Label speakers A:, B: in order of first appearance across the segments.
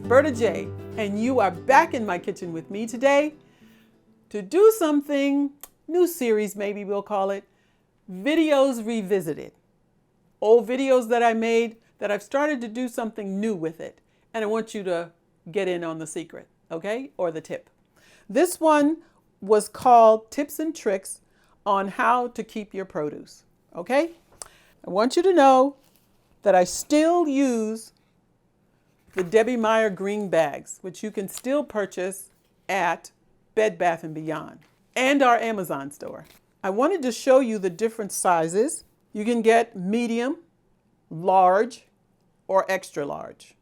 A: Berta J, and you are back in my kitchen with me today to do something, new series maybe we'll call it, Videos Revisited. Old videos that I made that I've started to do something new with it, and I want you to get in on the secret, okay, or the tip. This one was called Tips and Tricks on How to Keep Your Produce, okay? I want you to know that I still use the Debbie Meyer green bags, which you can still purchase at Bed Bath & Beyond and our Amazon store. I wanted to show you the different sizes. You can get medium, large, or extra large.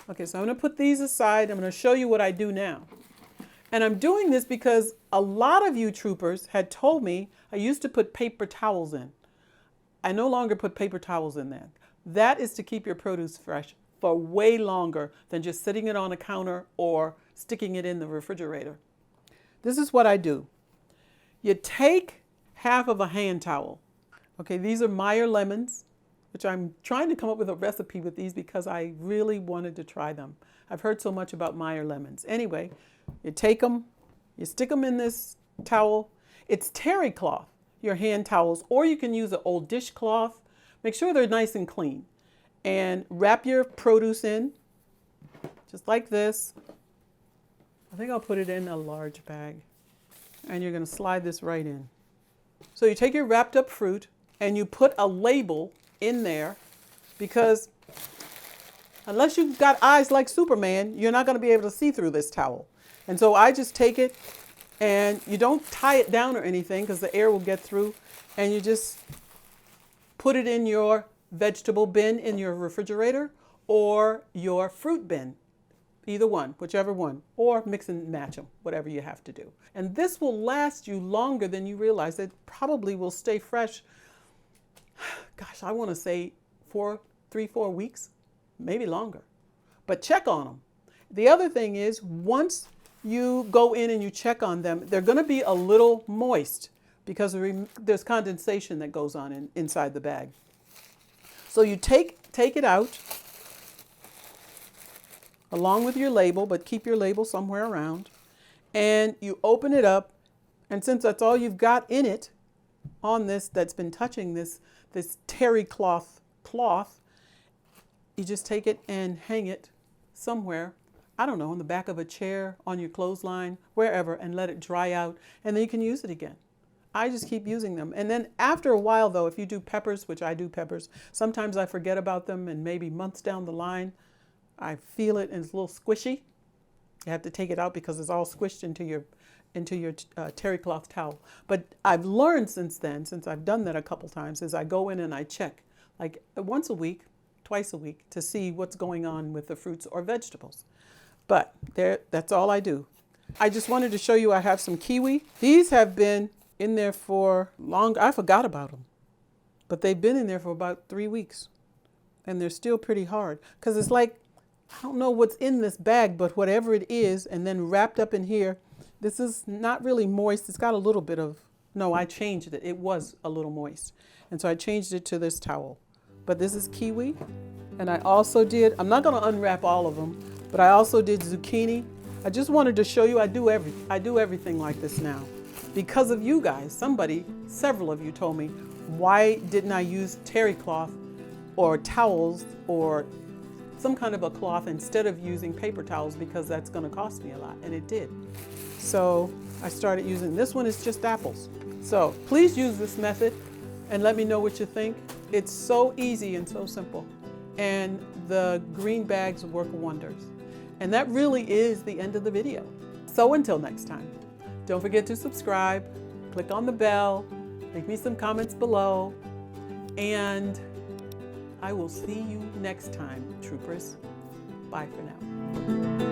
A: Okay, so I'm going to put these aside. I'm going to show you what I do now. And I'm doing this because a lot of you troopers had told me I used to put paper towels in. I no longer put paper towels in there. That is to keep your produce fresh for way longer than just sitting it on a counter or sticking it in the refrigerator. This is what I do. You take half of a hand towel. Okay, these are Meyer lemons, which I'm trying to come up with a recipe with these because I really wanted to try them. I've heard so much about Meyer lemons. Anyway, you take them, you stick them in this towel. It's terrycloth, your hand towels, or you can use an old dishcloth. Make sure they're nice and clean. And wrap your produce in, just like this. I think I'll put it in a large bag. And you're going to slide this right in. So you take your wrapped up fruit and you put a label in there, because unless you've got eyes like Superman, you're not going to be able to see through this towel. And so I just take it, and you don't tie it down or anything because the air will get through, and you just put it in your vegetable bin in your refrigerator or your fruit bin, either one, whichever one, or mix and match them, whatever you have to do. And this will last you longer than you realize. It probably will stay fresh, gosh, I want to say 3-4 weeks, maybe longer, but check on them. The other thing is, once you go in and you check on them, they're going to be a little moist because there's condensation that goes on inside the bag. So you take it out along with your label, but keep your label somewhere around, and you open it up, and since that's all you've got in it on this that's been touching this terrycloth cloth, you just take it and hang it somewhere, I don't know, on the back of a chair, on your clothesline, wherever, and let it dry out, and then you can use it again. I just keep using them. And then after a while, though, if you do peppers, which I do peppers, sometimes I forget about them, and maybe months down the line, I feel it and it's a little squishy. You have to take it out because it's all squished into your terrycloth towel. But I've learned since then, since I've done that a couple times, is I go in and I check like once a week, twice a week, to see what's going on with the fruits or vegetables. But that's all I do. I just wanted to show you I have some kiwi. These have been in there for long. I forgot about them, but they've been in there for about 3 weeks, and they're still pretty hard because it's like, I don't know what's in this bag, but whatever it is, and then wrapped up in here, this is not really moist. It's got a little bit of, no, I changed it. It was a little moist, and so I changed it to this towel. But this is kiwi, and I also did, I'm not going to unwrap all of them, but I also did zucchini. I just wanted to show you I do everything like this now. Because of you guys, several of you told me, why didn't I use terrycloth or towels or some kind of a cloth instead of using paper towels, because that's going to cost me a lot, and it did. So I started using, this one is just apples. So please use this method and let me know what you think. It's so easy and so simple, and the green bags work wonders. And that really is the end of the video. So until next time, don't forget to subscribe, click on the bell, leave me some comments below, and I will see you next time, troopers. Bye for now.